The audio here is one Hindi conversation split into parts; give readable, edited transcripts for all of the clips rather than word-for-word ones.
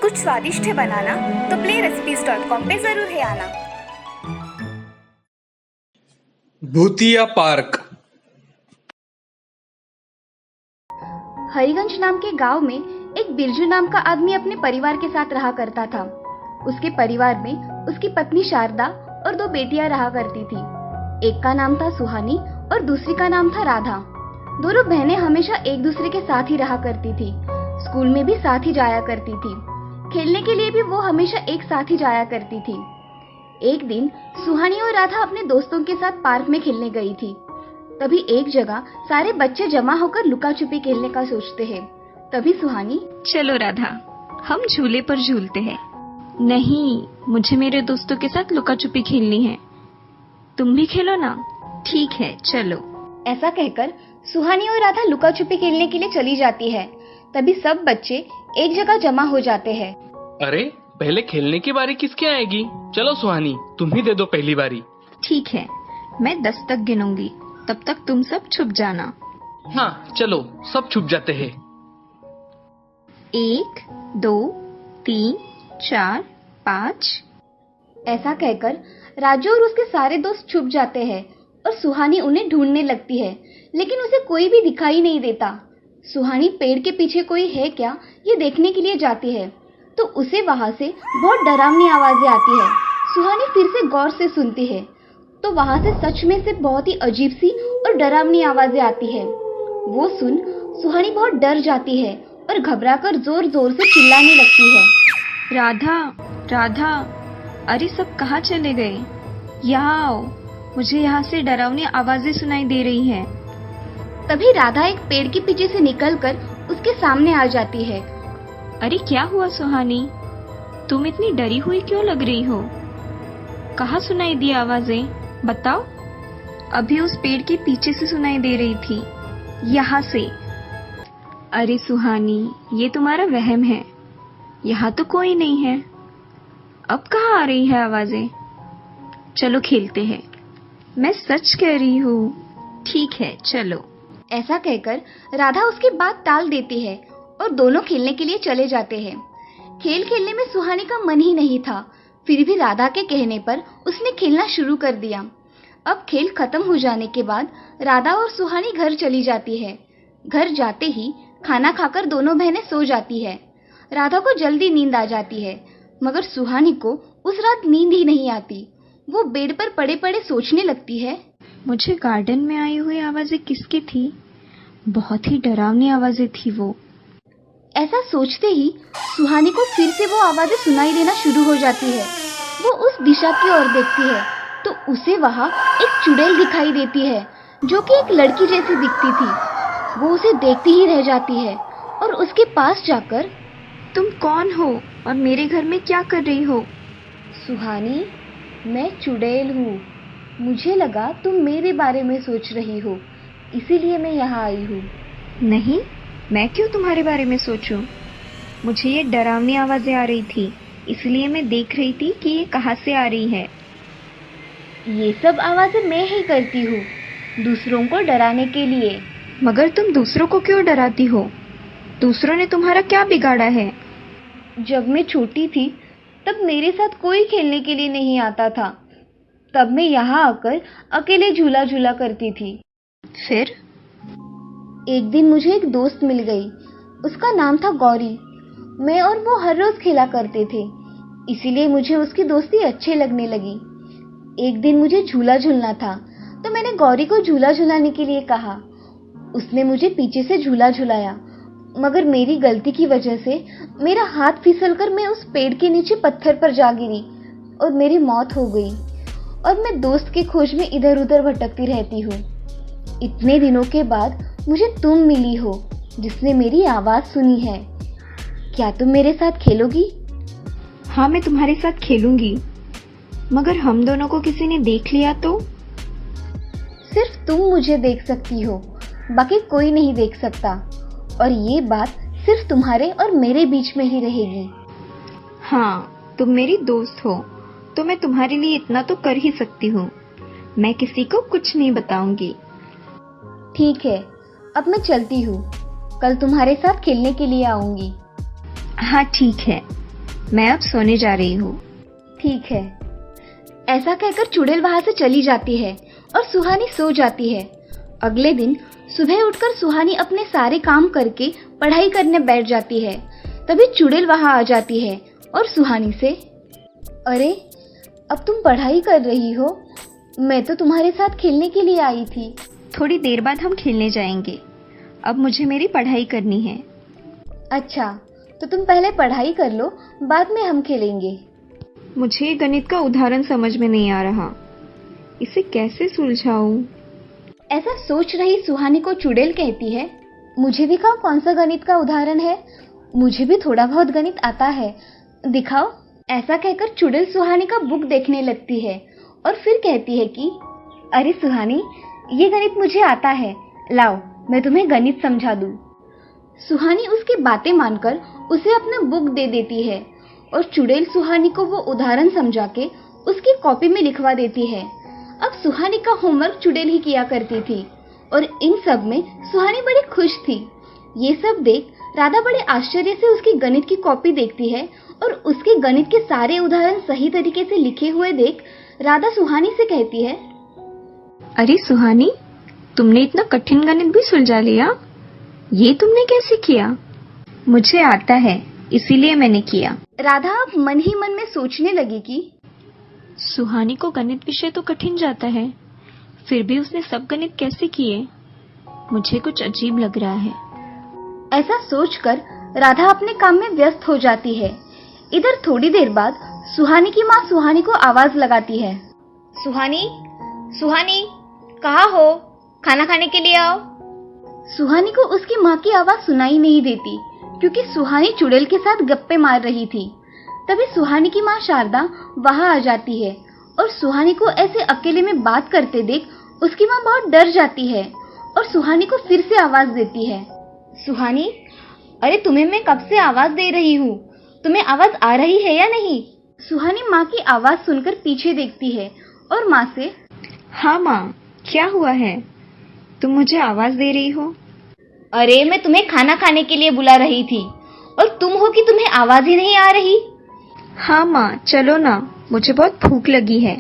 कुछ स्वादिष्ट है बनाना तो playrecipes.com पे जरूर है आना। भूतिया पार्क। हरिगंज नाम के गांव में एक बिरजू नाम का आदमी अपने परिवार के साथ रहा करता था। उसके परिवार में उसकी पत्नी शारदा और 2 बेटियां रहा करती थी। एक का नाम था सुहानी और दूसरी का नाम था राधा। दोनों बहनें हमेशा एक दूसरे के साथ ही रहा करती थी। स्कूल में भी साथ ही जाया करती थी। खेलने के लिए भी वो हमेशा एक साथ ही जाया करती थी। एक दिन सुहानी और राधा अपने दोस्तों के साथ पार्क में खेलने गई थी। तभी एक जगह सारे बच्चे जमा होकर लुका छुपी खेलने का सोचते हैं। तभी सुहानी, चलो राधा, हम झूले पर झूलते हैं। नहीं, मुझे मेरे दोस्तों के साथ लुका छुपी खेलनी है। तुम भी खेलो ना। ठीक है, चलो। ऐसा कहकर सुहानी और राधा लुका छुपी खेलने के लिए चली जाती है। तभी सब बच्चे एक जगह जमा हो जाते हैं। अरे, पहले खेलने की बारी किसकी आएगी? चलो सुहानी, तुम ही दे दो पहली बारी। ठीक है, मैं 10 तक गिनूंगी, तब तक तुम सब छुप जाना। हाँ, चलो सब छुप जाते हैं। 1, 2, 3, 4, 5। ऐसा कहकर राजू और उसके सारे दोस्त छुप जाते हैं और सुहानी उन्हें ढूंढने लगती है, लेकिन उसे कोई भी दिखाई नहीं देता। सुहानी पेड़ के पीछे कोई है क्या ये देखने के लिए जाती है, तो उसे वहां से बहुत डरावनी आवाजें आती है। सुहानी फिर से गौर से सुनती है तो वहां से सच में से बहुत ही अजीब सी और डरावनी आवाजें आती है। वो सुन सुहानी बहुत डर जाती है और घबराकर जोर जोर से चिल्लाने लगती है। राधा, राधा, अरे सब कहाँ चले गए? यहाँ आओ, मुझे यहाँ से डरावनी आवाजें सुनाई दे रही हैं। तभी राधा एक पेड़ के पीछे से निकलकर उसके सामने आ जाती है। अरे क्या हुआ सुहानी, तुम इतनी डरी हुई क्यों लग रही हो? कहाँ सुनाई दी आवाजें, बताओ। अभी उस पेड़ के पीछे से सुनाई दे रही थी, यहाँ से। अरे सुहानी, ये तुम्हारा वहम है, यहाँ तो कोई नहीं है। अब कहाँ आ रही है आवाजें? चलो खेलते हैं, मैं सच कह रही हूँ। ठीक है, चलो। ऐसा कहकर राधा उसकी बात टाल देती है और दोनों खेलने के लिए चले जाते हैं। खेल खेलने में सुहानी का मन ही नहीं था, फिर भी राधा के कहने पर उसने खेलना शुरू कर दिया। अब खेल खत्म हो जाने के बाद राधा और सुहानी घर चली जाती है। घर जाते ही खाना खाकर दोनों बहनें सो जाती है। राधा को जल्दी नींद आ जाती है, मगर सुहानी को उस रात नींद ही नहीं आती। वो बेड पर पड़े पड़े सोचने लगती है, मुझे गार्डन में आई हुई आवाजें किसकी थी? बहुत ही डरावनी आवाजें थी वो। ऐसा सोचते ही सुहानी को फिर से वो आवाजें सुनाई देना शुरू हो जाती है। वो उस दिशा की ओर देखती है तो उसे वहां एक चुड़ैल दिखाई देती है, जो कि एक लड़की जैसी दिखती थी। वो उसे देखती ही रह जाती है और उसके पास जाकर, तुम कौन हो और मेरे घर में क्या कर रही हो? सुहानी, मैं चुड़ैल हूँ। मुझे लगा तुम मेरे बारे में सोच रही हो, इसीलिए मैं यहाँ आई हूँ। नहीं, मैं क्यों तुम्हारे बारे में सोचूं? मुझे ये डरावनी आवाजें आ रही थी, इसलिए मैं देख रही थी कि ये कहाँ से आ रही है। ये सब आवाजें मैं ही करती हूँ, दूसरों को डराने के लिए। मगर तुम दूसरों को क्यों डराती हो? दूसरों ने तुम्हारा क्या बिगाड़ा है? जब मैं छोटी थी तब मेरे साथ कोई खेलने के लिए नहीं आता था। तब मैं यहाँ आकर अकेले झूला झूला करती थी। फिर एक दिन मुझे एक दोस्त मिल गई। उसका नाम था गौरी। मैं और वो हर रोज खेला करते थे, इसीलिए मुझे उसकी दोस्ती अच्छी लगने लगी। एक दिन मुझे झूला झूलना था तो मैंने गौरी को झूला झूलाने के लिए कहा। उसने मुझे पीछे से झूला झुलाया, मगर मेरी गलती की वजह से मेरा हाथ फिसलकर मैं उस पेड़ के नीचे पत्थर पर जा गिरी और मेरी मौत हो गई। और मैं दोस्त की खोज में इधर उधर भटकती रहती हूँ। इतने दिनों के बाद मुझे तुम मिली हो, जिसने मेरी आवाज सुनी है। क्या तुम मेरे साथ खेलोगी? हाँ, मैं तुम्हारे साथ खेलूंगी, मगर हम दोनों को किसी ने देख लिया तो? सिर्फ तुम मुझे देख सकती हो, बाकी कोई नहीं देख सकता, और ये बात सिर्फ तुम्हारे और मेरे बीच में ही रहेगी। हाँ, तुम मेरी दोस्त हो तो मैं तुम्हारे लिए इतना तो कर ही सकती हूँ। मैं किसी को कुछ नहीं बताऊंगी। ठीक है, अब मैं चलती हूँ। कल तुम्हारे साथ खेलने के लिए आऊंगी। हाँ ठीक है, मैं अब सोने जा रही हूँ। ठीक है। ऐसा कहकर चुड़ैल वहां से चली जाती है और सुहानी सो जाती है। अगले दिन सुबह उठकर सुहानी अपने सारे काम करके पढ़ाई करने बैठ जाती है। तभी चुड़ैल वहां आ जाती है और सुहानी से, अरे अब तुम पढ़ाई कर रही हो? मैं तो तुम्हारे साथ खेलने के लिए आई थी। थोड़ी देर बाद हम खेलने जाएंगे, अब मुझे मेरी पढ़ाई करनी है। अच्छा, तो तुम पहले पढ़ाई कर लो, बाद में हम खेलेंगे। मुझे ये गणित का उदाहरण समझ में नहीं आ रहा, इसे कैसे सुलझाऊं? ऐसा सोच रही सुहानी को चुड़ैल कहती है, मुझे दिखाओ कौन सा गणित का उदाहरण है। मुझे भी थोड़ा बहुत गणित आता है, दिखाओ। ऐसा कहकर चुड़ैल सुहानी का बुक देखने लगती है और फिर कहती है कि अरे सुहानी, ये गणित मुझे आता है, लाओ मैं तुम्हें गणित समझा दूं। सुहानी उसकी बातें मानकर उसे अपना बुक दे देती है और चुड़ैल सुहानी को वो उदाहरण समझा के उसकी कॉपी में लिखवा देती है। अब सुहानी का होमवर्क चुड़ैल ही किया करती थी और इन सब में सुहानी बड़ी खुश थी। ये सब देख राधा बड़े आश्चर्य से उसकी गणित की कॉपी देखती है और उसके गणित के सारे उदाहरण सही तरीके से लिखे हुए देख राधा सुहानी से कहती है, अरे सुहानी, तुमने इतना कठिन गणित भी सुलझा लिया? ये तुमने कैसे किया? मुझे आता है, इसीलिए मैंने किया। राधा अब मन ही मन में सोचने लगी कि सुहानी को गणित विषय तो कठिन जाता है, फिर भी उसने सब गणित कैसे किए? मुझे कुछ अजीब लग रहा है। ऐसा सोचकर राधा अपने काम में व्यस्त हो जाती है। इधर थोड़ी देर बाद सुहानी की माँ सुहानी को आवाज लगाती है, सुहानी, सुहानी, कहाँ हो? खाना खाने के लिए आओ। सुहानी को उसकी माँ की आवाज सुनाई नहीं देती क्योंकि सुहानी चुड़ैल के साथ गप्पे मार रही थी। तभी सुहानी की माँ शारदा वहां आ जाती है और सुहानी को ऐसे अकेले में बात करते देख उसकी माँ बहुत डर जाती है और सुहानी को फिर से आवाज देती है, सुहानी, अरे तुम्हें मैं कब से आवाज दे रही हूँ, तुम्हें आवाज आ रही है या नहीं? सुहानी माँ की आवाज सुनकर पीछे देखती है और माँ से, हाँ माँ, क्या हुआ है? तुम मुझे आवाज दे रही हो? अरे मैं तुम्हें खाना खाने के लिए बुला रही थी और तुम हो कि तुम्हें आवाज ही नहीं आ रही। हाँ माँ, चलो ना, मुझे बहुत भूख लगी है।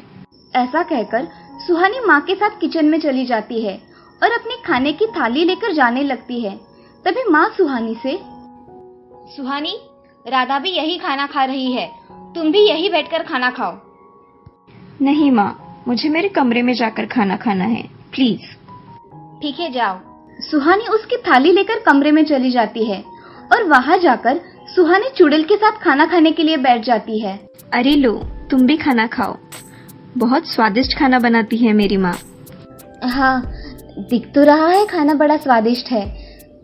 ऐसा कहकर सुहानी माँ के साथ किचन में चली जाती है और अपने खाने की थाली लेकर जाने लगती है। तभी माँ सुहानी से, सुहानी, राधा भी यही खाना खा रही है, तुम भी यही बैठकर खाना खाओ। नहीं माँ, मुझे मेरे कमरे में जाकर खाना खाना है, प्लीज। ठीक है, जाओ। सुहानी उसकी थाली लेकर कमरे में चली जाती है और वहां जाकर सुहानी चुड़ैल के साथ खाना खाने के लिए बैठ जाती है। अरे लो, तुम भी खाना खाओ, बहुत स्वादिष्ट खाना बनाती है मेरी माँ। हाँ, दिख तो रहा है खाना बड़ा स्वादिष्ट है,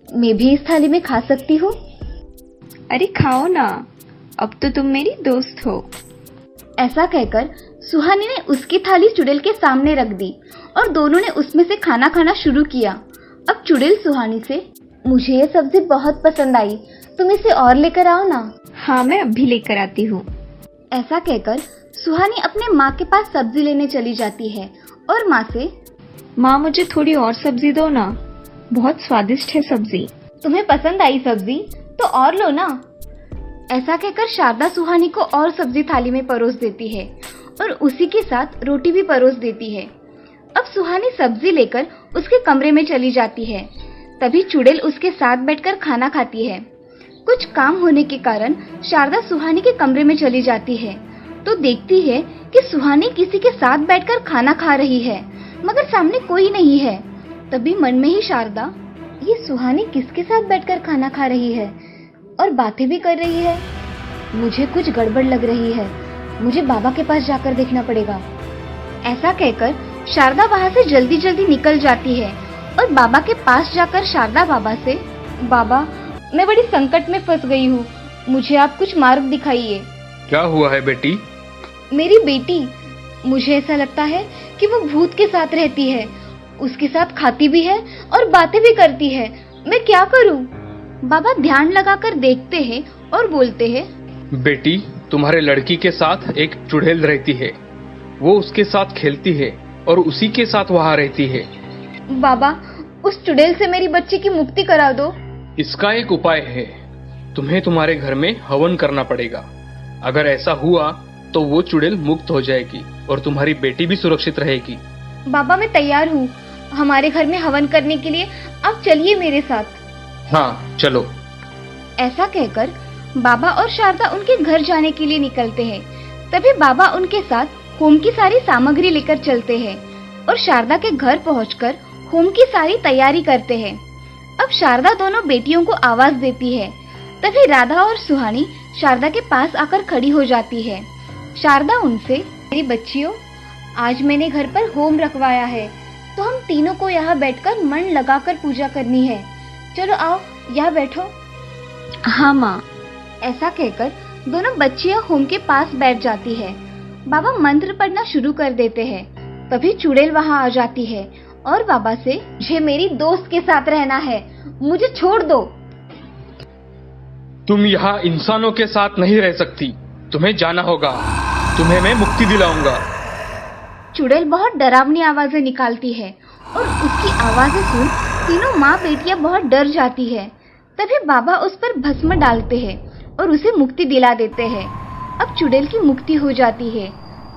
मैं भी इस थाली में खा सकती हूँ? अरे खाओ ना, अब तो तुम मेरी दोस्त हो। ऐसा कहकर सुहानी ने उसकी थाली चुड़ैल के सामने रख दी और दोनों ने उसमें से खाना खाना शुरू किया। अब चुड़ैल सुहानी से, मुझे ये सब्जी बहुत पसंद आई, तुम इसे और लेकर आओ ना। हाँ, मैं अभी लेकर आती हूँ। ऐसा कहकर सुहानी अपने माँ के पास सब्जी लेने चली जाती है और माँ से, माँ मुझे थोड़ी और सब्जी दो ना, बहुत स्वादिष्ट है सब्जी। तुम्हें पसंद आई सब्जी तो और लो ना। ऐसा कहकर शारदा सुहानी को और सब्जी थाली में परोस देती है और उसी के साथ रोटी भी परोस देती है। अब सुहानी सब्जी लेकर उसके कमरे में चली जाती है। तभी चुड़ैल उसके साथ बैठकर खाना खाती है। कुछ काम होने के कारण शारदा सुहानी के कमरे में चली जाती है तो देखती है कि सुहानी किसी के साथ बैठकर खाना खा रही है, मगर सामने कोई नहीं है। तभी मन में ही शारदा, ये सुहानी किसके साथ बैठकर खाना खा रही है और बातें भी कर रही है? मुझे कुछ गड़बड़ लग रही है, मुझे बाबा के पास जाकर देखना पड़ेगा। ऐसा कहकर शारदा वहाँ से जल्दी जल्दी निकल जाती है और बाबा के पास जाकर शारदा बाबा से, बाबा, मैं बड़ी संकट में फंस गई हूँ, मुझे आप कुछ मार्ग दिखाइए। क्या हुआ है बेटी? मेरी बेटी, मुझे ऐसा लगता है कि वो भूत के साथ रहती है, उसके साथ खाती भी है और बातें भी करती है, मैं क्या करूँ? बाबा ध्यान लगाकर देखते हैं और बोलते हैं, बेटी, तुम्हारे लड़की के साथ एक चुड़ैल रहती है, वो उसके साथ खेलती है और उसी के साथ वहाँ रहती है। बाबा, उस चुड़ैल से मेरी बच्ची की मुक्ति करा दो। इसका एक उपाय है, तुम्हें तुम्हारे घर में हवन करना पड़ेगा। अगर ऐसा हुआ तो वो चुड़ैल मुक्त हो जाएगी और तुम्हारी बेटी भी सुरक्षित रहेगी। बाबा मैं तैयार हूँ, हमारे घर में हवन करने के लिए आप चलिए मेरे साथ। हाँ चलो। ऐसा कहकर बाबा और शारदा उनके घर जाने के लिए निकलते हैं। तभी बाबा उनके साथ होम की सारी सामग्री लेकर चलते हैं और शारदा के घर पहुंचकर होम की सारी तैयारी करते हैं। अब शारदा दोनों बेटियों को आवाज देती है। तभी राधा और सुहानी शारदा के पास आकर खड़ी हो जाती है। शारदा उनसे, मेरी बच्चियों, आज मैंने घर पर होम रखवाया है, तो हम तीनों को यहाँ बैठकर मन लगाकर पूजा करनी है। चलो आओ, यहाँ बैठो। हाँ माँ। ऐसा कहकर दोनों बच्चियां होम के पास बैठ जाती है। बाबा मंत्र पढ़ना शुरू कर देते हैं। तभी चुड़ैल वहाँ आ जाती है और बाबा से, मुझे मेरी दोस्त के साथ रहना है, मुझे छोड़ दो। तुम यहाँ इंसानों के साथ नहीं रह सकती, तुम्हें जाना होगा, तुम्हें मैं मुक्ति दिलाऊंगा। चुड़ैल बहुत डरावनी आवाजें निकालती है और उसकी आवाजें सुन तीनों माँ बेटियां बहुत डर जाती है। तभी बाबा उस पर भस्म डालते हैं और उसे मुक्ति दिला देते हैं। अब चुड़ैल की मुक्ति हो जाती है।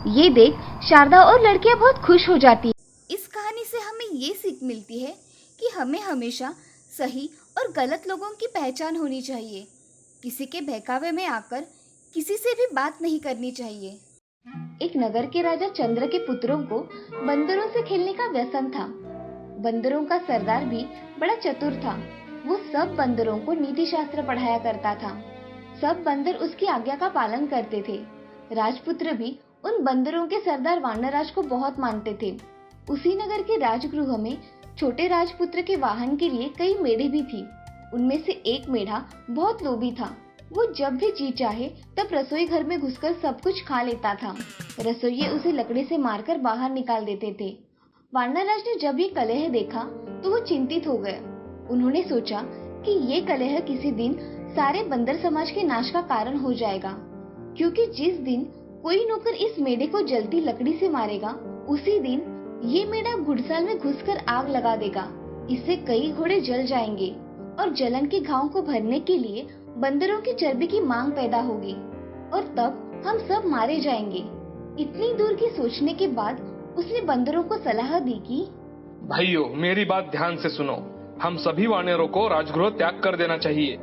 ये देख शारदा और लड़कियां बहुत खुश हो जाती है। इस कहानी से हमें ये सीख मिलती है कि हमें हमेशा सही और गलत लोगों की पहचान होनी चाहिए। किसी के बहकावे में आकर किसी से भी बात नहीं करनी चाहिए। एक नगर के राजा चंद्र के पुत्रों को बंदरों से खेलने का व्यसन था। बंदरों का सरदार भी बड़ा चतुर था। वो सब बंदरों को नीति शास्त्र पढ़ाया करता था। सब बंदर उसकी आज्ञा का पालन करते थे। राजपुत्र भी उन बंदरों के सरदार वानरराज को बहुत मानते थे। उसी नगर के राजगृह में छोटे राजपुत्र के वाहन के लिए कई मेढ़े भी थी। उनमें से एक मेढ़ा बहुत लोभी था। वो जब भी जी चाहे तब रसोई घर में घुसकर सब कुछ खा लेता था। रसोइये उसे लकड़ी से मारकर बाहर निकाल देते थे। वानरराज ने जब ये कलह देखा तो वो चिंतित हो गया। उन्होंने सोचा कि ये कलह किसी दिन सारे बंदर समाज के नाश का कारण हो जाएगा, क्योंकि जिस दिन कोई नौकर इस मेढ़े को जलती लकड़ी से मारेगा, उसी दिन ये मेढ़ा घुड़साल में घुसकर आग लगा देगा। इससे कई घोड़े जल जाएंगे और जलन के घाव को भरने के लिए बंदरों की चर्बी की मांग पैदा होगी और तब हम सब मारे जाएंगे। इतनी दूर की सोचने के बाद उसने बंदरों को सलाह दी कि भाइयों, मेरी बात ध्यान से सुनो। हम सभी वानरों को राजगृह त्याग कर देना चाहिए।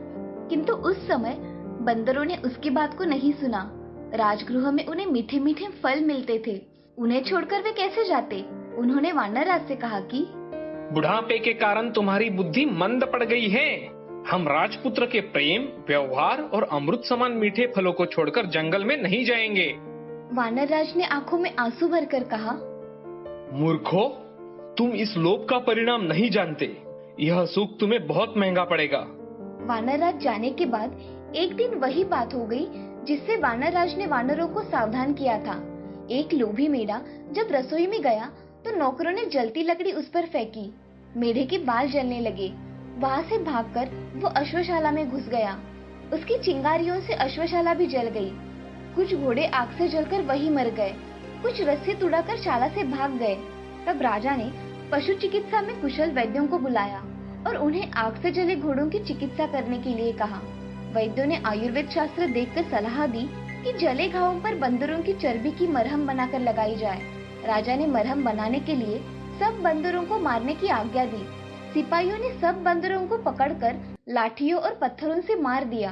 किंतु उस समय बंदरों ने उसकी बात को नहीं सुना। राजगृह में उन्हें मीठे मीठे फल मिलते थे, उन्हें छोड़कर वे कैसे जाते। उन्होंने वानरराज से कहा कि बुढ़ापे के कारण तुम्हारी बुद्धि मंद पड़ गई है। हम राजपुत्र के प्रेम, व्यवहार और अमृत समान मीठे फलों को छोड़कर जंगल में नहीं जाएंगे। वानरराज ने आंखों में आंसू भरकर कहा, मूर्खों, तुम इस लोभ का परिणाम नहीं जानते। यह सुख तुम्हें बहुत महंगा पड़ेगा। वानरराज जाने के बाद एक दिन वही बात हो गई जिससे वानरराज ने वानरों को सावधान किया था। एक लोभी मेढ़ा जब रसोई में गया तो नौकरों ने जलती लकड़ी उस पर फेंकी। मेढ़े के बाल जलने लगे। वहां से भागकर वो अश्वशाला में घुस गया। उसकी चिंगारियों से अश्वशाला भी जल गई। कुछ घोड़े आग से जलकर वही मर गए, कुछ रस्सी तुड़ाकर शाला से भाग गए। तब राजा ने पशु चिकित्सा में कुशल वैद्यों को बुलाया और उन्हें आग से जले घोड़ों की चिकित्सा करने के लिए कहा। वैद्यों ने आयुर्वेद शास्त्र देखकर सलाह दी कि जले घावों पर बंदरों की चर्बी की मरहम बनाकर लगाई जाए। राजा ने मरहम बनाने के लिए सब बंदरों को मारने की आज्ञा दी। सिपाहियों ने सब बंदरों को पकड़कर लाठियों और पत्थरों से मार दिया।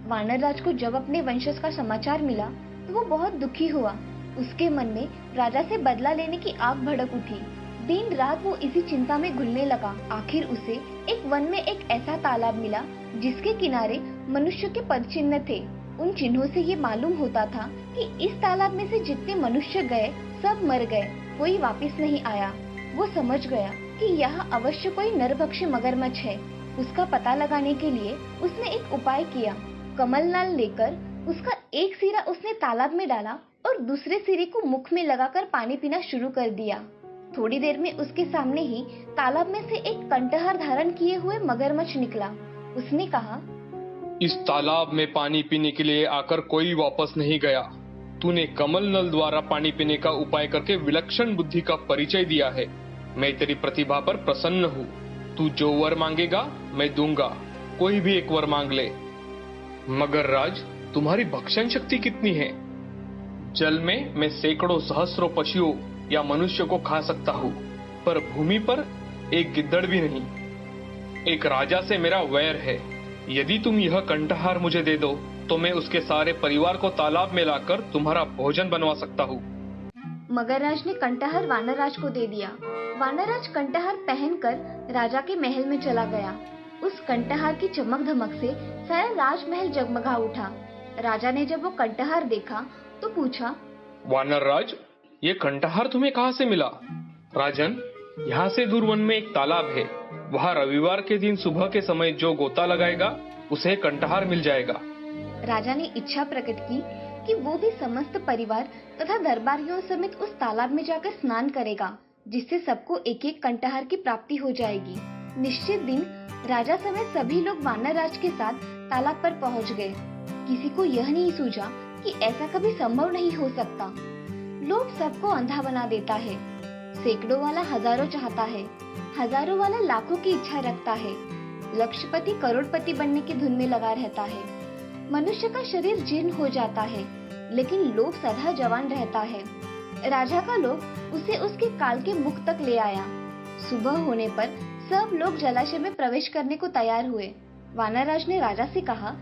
वानरराज को जब अपने वंशज का समाचार मिला तो वो बहुत दुखी हुआ। उसके मन में राजा से बदला लेने की आग भड़क उठी। दिन रात वो इसी चिंता में घुलने लगा। आखिर उसे एक वन में एक ऐसा तालाब मिला जिसके किनारे मनुष्य के पद चिन्ह थे। उन चिन्हों से ये मालूम होता था कि इस तालाब में से जितने मनुष्य गए सब मर गए, कोई वापस नहीं आया। वो समझ गया कि यहाँ अवश्य कोई नरभक्षी मगरमच्छ है। उसका पता लगाने के लिए उसने एक उपाय किया। कमल नाल लेकर उसका एक सिरा उसने तालाब में डाला और दूसरे सिरे को मुख में लगाकर पानी पीना शुरू कर दिया। थोड़ी देर में उसके सामने ही तालाब में से एक कंटहार धारण किए हुए मगरमच्छ निकला। उसने कहा, इस तालाब में पानी पीने के लिए आकर कोई वापस नहीं गया। तूने कमल नल द्वारा पानी पीने का उपाय करके विलक्षण बुद्धि का परिचय दिया है। मैं तेरी प्रतिभा पर प्रसन्न हूँ। तू जो वर मांगेगा मैं दूंगा, कोई भी एक वर मांग ले। मगर राज, तुम्हारी भक्षण शक्ति कितनी है? जल में मैं सैकड़ों सहस्रों पशुओं या मनुष्य को खा सकता हूँ, पर भूमि पर एक गिद्दड़ भी नहीं। एक राजा से मेरा वैर है। यदि तुम यह कंठहार मुझे दे दो तो मैं उसके सारे परिवार को तालाब में लाकर तुम्हारा भोजन बनवा सकता हूँ। मगरराज ने कंठहार वानरराज को दे दिया। वानरराज कंठहार पहनकर राजा के महल में चला गया। उस कंठहार की चमक धमक से सारा राजमहल जगमगा उठा। राजा ने जब वो कंठहार देखा तो पूछा, वानरराज, ये कंठहार तुम्हें कहाँ से मिला? राजन, यहाँ से दूर वन में एक तालाब है। वहाँ रविवार के दिन सुबह के समय जो गोता लगाएगा उसे कंठहार मिल जाएगा। राजा ने इच्छा प्रकट की कि वो भी समस्त परिवार तथा दरबारियों समेत उस तालाब में जाकर स्नान करेगा, जिससे सबको एक एक कंठहार की प्राप्ति हो जाएगी। निश्चित दिन राजा समेत सभी लोग वानरराज के साथ तालाब पर पहुंच गए। किसी को यह नहीं सूझा कि ऐसा कभी संभव नहीं हो सकता। लोभ सबको अंधा बना देता है। सैकड़ों वाला हजारों चाहता है, हजारों वाला लाखों की इच्छा रखता है। लक्षपति करोड़पति बनने की धुन में लगा रहता है। मनुष्य का शरीर जीर्ण हो जाता है, लेकिन लोभ सदा जवान रहता है। राजा का लोभ उसे उसके काल के मुख तक ले आया। सुबह होने पर सब लोग जलाशय में प्रवेश करने को तैयार हुए। वानरराज ने राजा से कहा,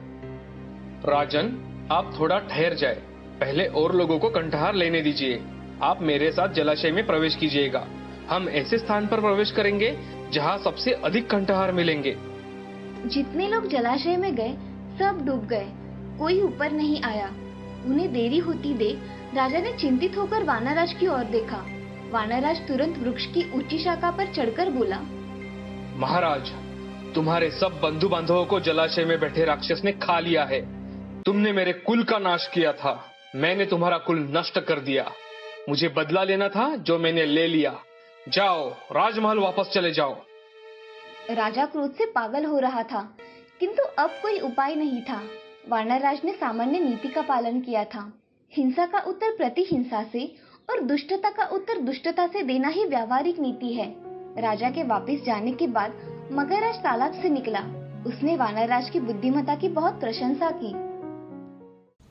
राजन, आप थोड़ा ठहर जाए, पहले और लोगों को कंठहार लेने दीजिए। आप मेरे साथ जलाशय में प्रवेश कीजिएगा। हम ऐसे स्थान पर प्रवेश करेंगे जहाँ सबसे अधिक कंठहार मिलेंगे। जितने लोग जलाशय में गए सब डूब गए, कोई ऊपर नहीं आया। उन्हें देरी होती देख राजा ने चिंतित होकर वानरराज की ओर देखा। वानरराज तुरंत वृक्ष की ऊंची शाखा पर चढ़कर बोला, महाराज, तुम्हारे सब बंधु बांधवों को जलाशय में बैठे राक्षस ने खा लिया है। तुमने मेरे कुल का नाश किया था, मैंने तुम्हारा कुल नष्ट कर दिया। मुझे बदला लेना था जो मैंने ले लिया। जाओ, राजमहल वापस चले जाओ। राजा क्रोध से पागल हो रहा था, किंतु अब कोई उपाय नहीं था। वानरराज ने सामान्य नीति का पालन किया था। हिंसा का उत्तर प्रतिहिंसा से और दुष्टता का उत्तर दुष्टता से देना ही व्यावहारिक नीति है। राजा के वापस जाने के बाद मगरराज तालाब से निकला। उसने वानरराज की बुद्धिमत्ता की बहुत प्रशंसा की।